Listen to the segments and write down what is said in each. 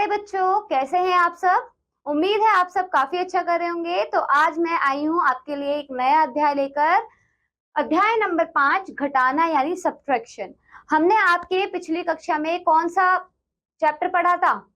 हाय बच्चों, कैसे हैं आप सब। उम्मीद है आप सब काफी अच्छा कर रहे होंगे। तो आज मैं आई हूँ आपके लिए एक नया अध्याय लेकर। अध्याय नंबर 5, घटाना यानी सब्ट्रैक्शन। हमने आपके पिछली कक्षा में कौन सा चैप्टर पढ़ा था?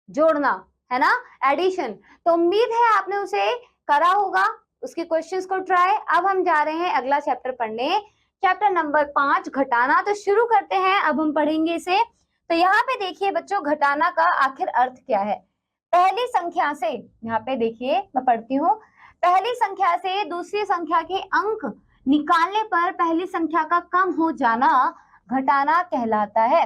जोड़ना, है ना, एडिशन। तो उम्मीद है आपने उसे करा होगा, उसके क्वेश्चंस को ट्राई। अब हम जा रहे हैं अगला चैप्टर पढ़ने, चैप्टर नंबर 5, घटाना। तो शुरू करते हैं, अब हम पढ़ेंगे इसे। तो यहाँ पे देखिए बच्चों, घटाना का आखिर अर्थ क्या है। पहली संख्या से, यहाँ पे देखिए मैं पढ़ती हूँ, पहली संख्या से दूसरी संख्या के अंक निकालने पर पहली संख्या का कम हो जाना घटाना कहलाता है।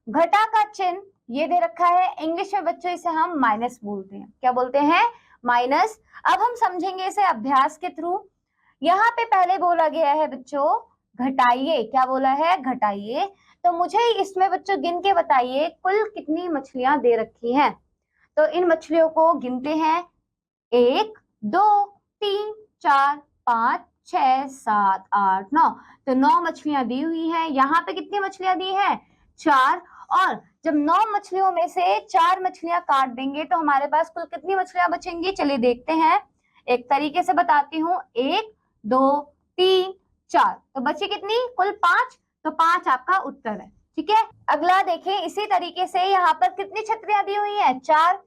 घटा का चिन्ह ये दे रखा है, इंग्लिश में बच्चों इसे हम माइनस बोलते हैं। क्या बोलते हैं? माइनस। अब हम समझेंगे इसे अभ्यास के थ्रू। यहाँ पे पहले बोला गया है बच्चों घटाइए। क्या बोला है? घटाइए। तो मुझे इसमें बच्चों गिन के बताइए कुल कितनी मछलियां दे रखी हैं। तो इन मछलियों को गिनते हैं, 1 2 3 4 5 6 7 8 9। तो 9 मछलियां दी हुई हैं। यहाँ पे कितनी मछलियां दी है? 4। और जब 9 मछलियों में से 4 मछलियां काट देंगे तो हमारे पास कुल कितनी मछलियां बचेंगी? चलिए देखते हैं, एक तरीके से बताती हूँ। 1 2 3 4, तो बची कितनी? कुल 5। तो 5 आपका उत्तर है। ठीक है, अगला देखें, इसी तरीके से यहाँ पर कितनी छतरियां दी हुई है? 4।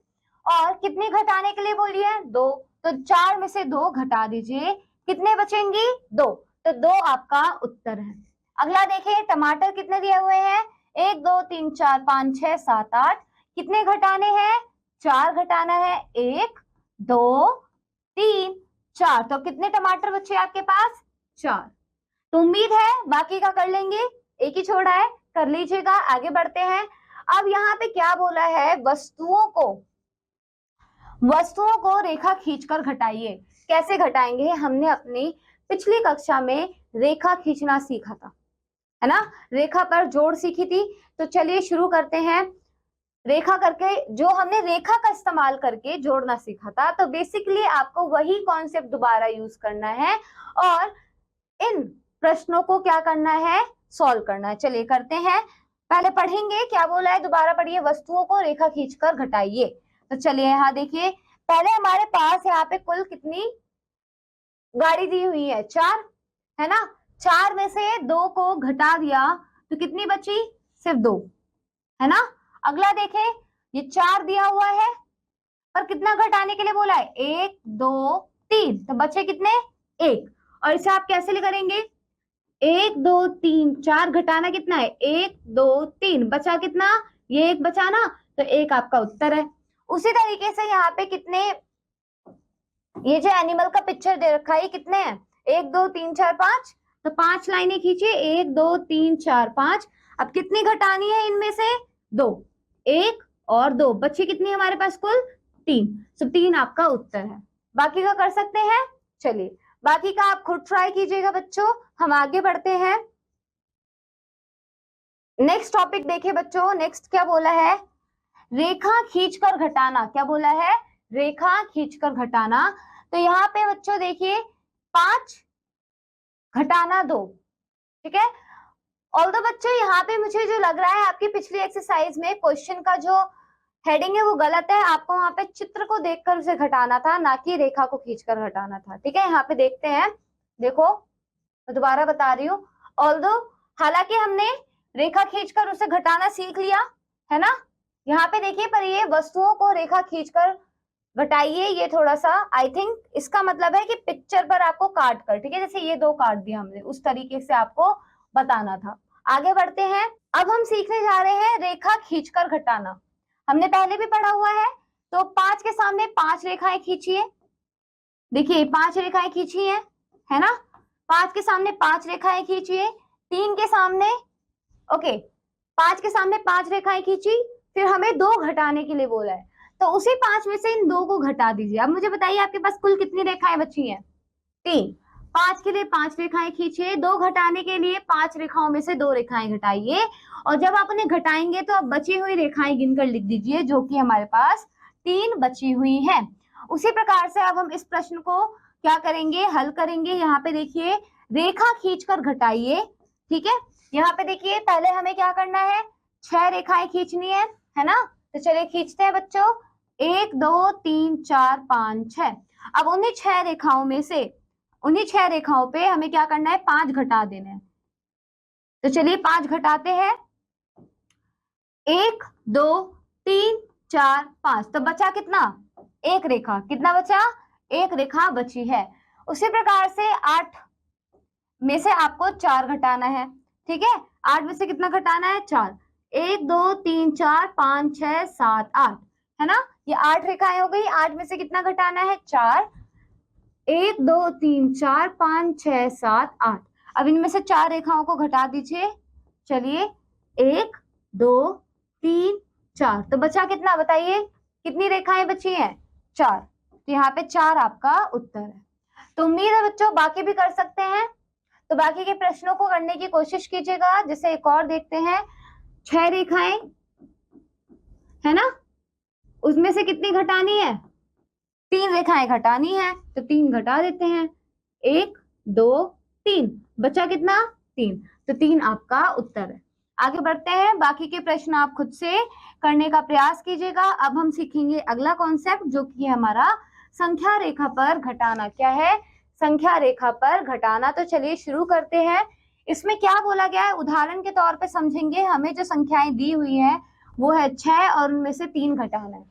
और कितनी घटाने के लिए बोली है? 2। तो 4 में से 2 घटा दीजिए, कितने बचेंगी? 2। तो 2 आपका उत्तर है। अगला देखें, टमाटर कितने दिए हुए हैं? 1 2 3 4 5 6 7 8। कितने घटाने हैं? 4 घटाना है। 1 2 3 4। तो कितने टमाटर बचे आपके पास? 4। तो उम्मीद है बाकी का कर लेंगे, एक ही छोड़ा है, कर लीजिएगा। आगे बढ़ते हैं। अब यहाँ पे क्या बोला है? वस्तुओं को रेखा खींचकर घटाइए। कैसे घटाएंगे? हमने अपनी पिछली कक्षा में रेखा खींचना सीखा था, है ना, रेखा पर जोड़ सीखी थी। तो चलिए शुरू करते हैं। रेखा करके, जो हमने रेखा का इस्तेमाल करके जोड़ना सीखा था, तो बेसिकली आपको वही कॉन्सेप्ट दोबारा यूज करना है और इन प्रश्नों को क्या करना है? सॉल्व करना है। चलिए करते हैं। पहले पढ़ेंगे क्या बोला है, दोबारा पढ़िए। वस्तुओं को रेखा खींचकर घटाइए। तो चलिए यहाँ देखिए, पहले हमारे पास यहाँ पे कुल कितनी गाड़ी दी हुई है? 4, है ना। 4 में से 2 को घटा दिया तो कितनी बची? सिर्फ 2, है ना। अगला देखें, ये 4 दिया हुआ है पर कितना घटाने के लिए बोला है? 1 2 3। तो बचे कितने? 1। और इसे आप कैसे करेंगे? 1 2 3 4 घटाना कितना है? 1 2 3। बचा कितना? ये 1 बचा ना, तो 1 आपका उत्तर है। उसी तरीके से यहाँ पे कितने, ये जो एनिमल का पिक्चर दे रखा है, कितने हैं? 1 2 3 4 5। तो 5 लाइनें खींचिए, 1 2 3 4 5। अब कितनी घटानी है इनमें से? 2। 1 और 2, बची कितनी हमारे पास? कुल 3। तो 3 आपका उत्तर है। बाकी का कर सकते हैं। चलिए बाकी का आप खुद ट्राई कीजिएगा बच्चों। हम आगे बढ़ते हैं। नेक्स्ट टॉपिक देखिए बच्चों, नेक्स्ट क्या बोला है? रेखा खींचकर घटाना। क्या बोला है? रेखा खींचकर घटाना। तो यहाँ पे बच्चों देखिए, 5 घटाना 2, ठीक है। ऑल्दो बच्चों यहाँ पे मुझे जो लग रहा है, आपकी पिछली एक्सरसाइज में क्वेश्चन का जो हेडिंग है वो गलत है। आपको वहां पे चित्र को देखकर उसे घटाना था, ना कि रेखा को खींचकर घटाना था। ठीक है, यहाँ पे देखते हैं। देखो मैं दोबारा बता रही हूँ। ऑल्दो हालांकि हमने रेखा खींचकर उसे घटाना सीख लिया, है ना। यहाँ पे देखिए, पर ये वस्तुओं को रेखा खींचकर घटाइए, ये थोड़ा सा आई थिंक इसका मतलब है कि पिक्चर पर आपको काट कर, ठीक है, जैसे ये 2 काट दिया हमने, उस तरीके से आपको बताना था। आगे बढ़ते हैं। अब हम सीखने जा रहे हैं रेखा खींचकर घटाना। हमने पहले भी पढ़ा हुआ है। तो 5 के सामने 5 रेखाएं खींचिए। देखिए 5 रेखाएं खींची है ना। 5 के सामने 5 रेखाएं खींचिए। 3 के सामने, ओके, 5 के सामने 5 रेखाएं खींची, फिर हमें 2 घटाने के लिए बोला है, तो उसी 5 में से इन 2 को घटा दीजिए। अब मुझे बताइए आपके पास कुल कितनी रेखाएं बची हैं? 3। 5 के लिए 5 रेखाएं खींचिए, 2 घटाने के लिए 5 रेखाओं में से 2 रेखाएं घटाइए, और जब आप उन्हें घटाएंगे तो आप बची हुई रेखाएं गिनकर लिख दीजिए, जो कि हमारे पास 3 बची हुई हैं। उसी प्रकार से अब हम इस प्रश्न को क्या करेंगे? हल करेंगे। यहाँ पे देखिए, रेखा खींचकर घटाइए। ठीक है, यहाँ पे देखिए, पहले हमें क्या करना है? 6 रेखाएं खींचनी है ना। तो चलिए खींचते हैं बच्चों, 1 2 3 4 5 6। अब उन्हीं 6 रेखाओं में से, उन्हीं 6 रेखाओं पे हमें क्या करना है, 5 घटा देना है। तो चलिए 5 घटाते हैं, 1 2 3 4 5। तो बचा कितना, एक रेखा। कितना बचा, एक रेखा बची है। उसी प्रकार से 8 में से आपको 4 घटाना है। ठीक है, 8 में से कितना घटाना है, 4। 1 2 3 4 5 6 7 8, है ना, ये 8 रेखाएं हो गई। 8 में से कितना घटाना है, 4। 1 2 3 4 5 6 7 8। अब इनमें से 4 रेखाओं को घटा दीजिए। चलिए 1 2 3 4। तो बचा कितना, बताइए कितनी रेखाएं बची हैं, 4। तो यहाँ पे 4 आपका उत्तर है। तो उम्मीद है बच्चों बाकी भी कर सकते हैं। तो बाकी के प्रश्नों को करने की कोशिश कीजिएगा। जैसे एक और देखते हैं, 6 रेखाएं है ना, उसमें से कितनी घटानी है, 3 रेखाएं घटानी है। तो 3 घटा देते हैं, 1 2 3। बचा कितना, 3। तो 3 आपका उत्तर है। आगे बढ़ते हैं, बाकी के प्रश्न आप खुद से करने का प्रयास कीजिएगा। अब हम सीखेंगे अगला कॉन्सेप्ट, जो कि हमारा संख्या रेखा पर घटाना। क्या है, संख्या रेखा पर घटाना। तो चलिए शुरू करते हैं। इसमें क्या बोला गया है, उदाहरण के तौर पे समझेंगे। हमें जो संख्याएं दी हुई है वो है 6 और उनमें से 3 घटाना है।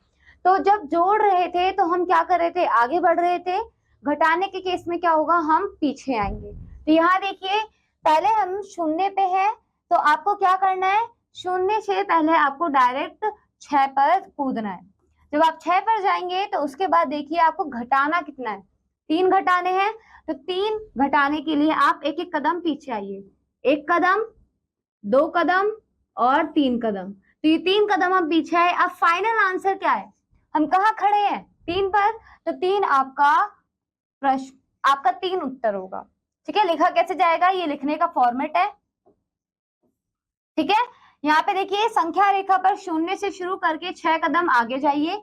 तो जब जोड़ रहे थे तो हम क्या कर रहे थे, आगे बढ़ रहे थे। घटाने के केस में क्या होगा, हम पीछे आएंगे। तो यहाँ देखिए, पहले हम शून्य पे हैं, तो आपको क्या करना है, शून्य से पहले आपको डायरेक्ट 6 पर कूदना है। जब आप 6 पर जाएंगे तो उसके बाद देखिए आपको घटाना कितना है, 3 घटाने हैं। तो 3 घटाने के लिए आप एक एक कदम पीछे आइए। 1 कदम, 2 कदम और 3 कदम। तो ये 3 कदम हम पीछे आए। अब फाइनल आंसर क्या है, हम कहाँ खड़े हैं, 3 पर। तो 3 आपका प्रश्न, आपका 3 उत्तर होगा। ठीक है, लिखा कैसे जाएगा, ये लिखने का फॉर्मेट है। ठीक है, यहाँ पे देखिए संख्या रेखा पर शून्य से शुरू करके 6 कदम आगे जाइए।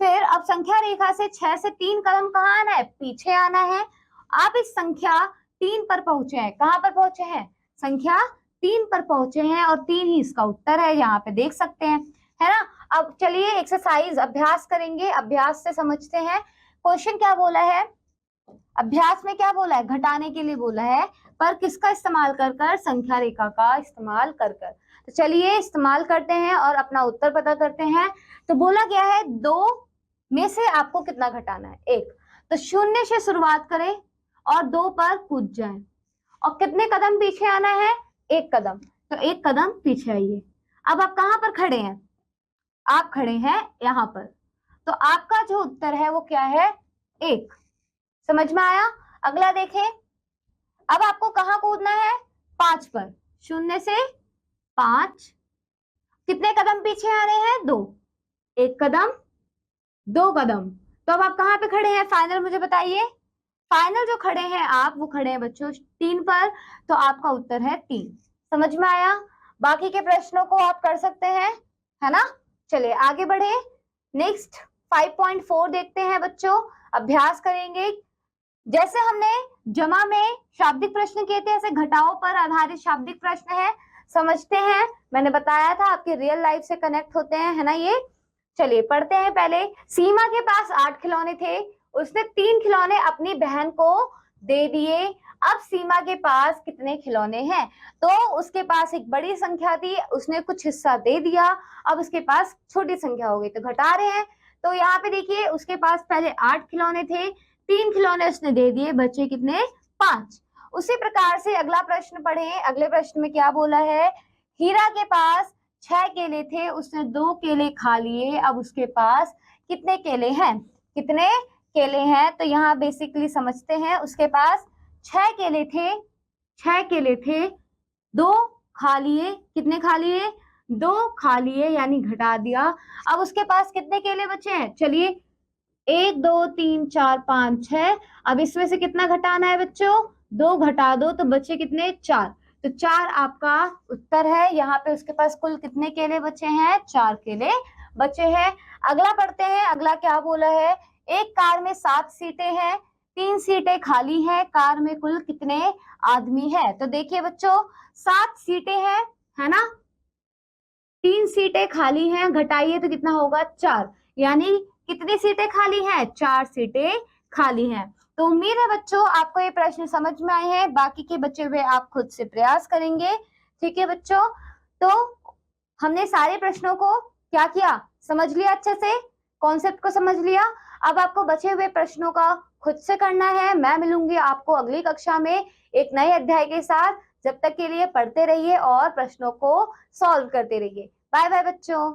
फिर अब संख्या रेखा से 6 से 3 कदम कहाँ आना है, पीछे आना है। आप इस संख्या 3 पर पहुंचे हैं। कहाँ पर पहुंचे हैं, संख्या 3 पर पहुंचे हैं, और 3 ही इसका उत्तर है, यहाँ पे देख सकते हैं, है ना। अब चलिए एक्सरसाइज अभ्यास करेंगे। अभ्यास से समझते हैं क्वेश्चन क्या बोला है। अभ्यास में क्या बोला है, घटाने के लिए बोला है, पर किसका इस्तेमाल कर कर, संख्या रेखा का इस्तेमाल कर कर। तो चलिए इस्तेमाल करते हैं और अपना उत्तर पता करते हैं। तो बोला गया है 2 में से आपको कितना घटाना है, 1। तो शून्य से शुरुआत करें और 2 पर कूद जाएं, और कितने कदम पीछे आना है, 1 कदम। तो 1 कदम पीछे आइए। अब आप कहाँ पर खड़े हैं, आप खड़े हैं यहाँ पर। तो आपका जो उत्तर है वो क्या है, 1। समझ में आया। अगला देखें, अब आपको कहाँ कूदना है, 5 पर। शून्य से 5, कितने कदम पीछे आने हैं, 2। 1 कदम, 2 कदम। तो अब आप कहाँ पे खड़े हैं, फाइनल मुझे बताइए। फाइनल जो खड़े हैं आप, वो खड़े हैं बच्चों 3 पर। तो आपका उत्तर है 3। समझ में आया। बाकी के प्रश्नों को आप कर सकते हैं, है ना। चलिए आगे बढ़े। नेक्स्ट 5.4 देखते हैं बच्चों। अभ्यास करेंगे। जैसे हमने जमा में शाब्दिक प्रश्न किए थे, ऐसे घटाओ पर आधारित शाब्दिक प्रश्न है। समझते हैं, मैंने बताया था आपके रियल लाइफ से कनेक्ट होते हैं, है ना ये। चलिए पढ़ते हैं। पहले सीमा के पास 8 खिलौने थे, उसने 3 खिलौने अपनी बहन को दे दिए। अब सीमा के पास कितने खिलौने हैं, तो उसके पास एक बड़ी संख्या थी, उसने कुछ हिस्सा दे दिया, अब उसके पास छोटी संख्या हो गई। तो घटा रहे हैं। तो यहाँ पे देखिए उसके पास पहले 8 खिलौने थे, 3 खिलौने उसने दे दिए, बचे कितने, 5। उसी प्रकार से अगला प्रश्न पढ़े। अगले प्रश्न में क्या बोला है, हीरा के पास 6 केले थे, उसने 2 केले खा लिए, अब उसके पास कितने केले हैं, कितने केले हैं। तो यहाँ बेसिकली समझते हैं, उसके पास 6 केले थे, 6 केले थे, 2 खा लिए, कितने खा लिए, 2 खा लिए, यानी घटा दिया। अब उसके पास कितने केले बचे हैं, चलिए 1 2 3 4 5 6। अब इसमें से कितना घटाना है बच्चों, 2 घटा दो, तो बचे कितने, 4। तो 4 आपका उत्तर है। यहाँ पे उसके पास कुल कितने केले बचे हैं, 4 केले बचे हैं। अगला पढ़ते हैं। अगला क्या बोला है, एक कार में 7 सीटें हैं, 3 सीटें खाली हैं, कार में कुल कितने आदमी है। तो देखिए बच्चों 7 सीटें हैं, है ना। 3 सीटें खाली हैं, घटाइए तो कितना होगा 4, यानी कितनी सीटें खाली हैं, 4 सीटें खाली हैं। तो उम्मीद है बच्चों आपको ये प्रश्न समझ में आए हैं, बाकी के बचे हुए आप खुद से प्रयास करेंगे। ठीक है बच्चों, तो हमने सारे प्रश्नों को क्या किया, समझ लिया, अच्छे से कॉन्सेप्ट को समझ लिया। अब आपको बचे हुए प्रश्नों का खुद से करना है। मैं मिलूंगी आपको अगली कक्षा में एक नए अध्याय के साथ। जब तक के लिए पढ़ते रहिए और प्रश्नों को सॉल्व करते रहिए। बाय बाय बच्चों।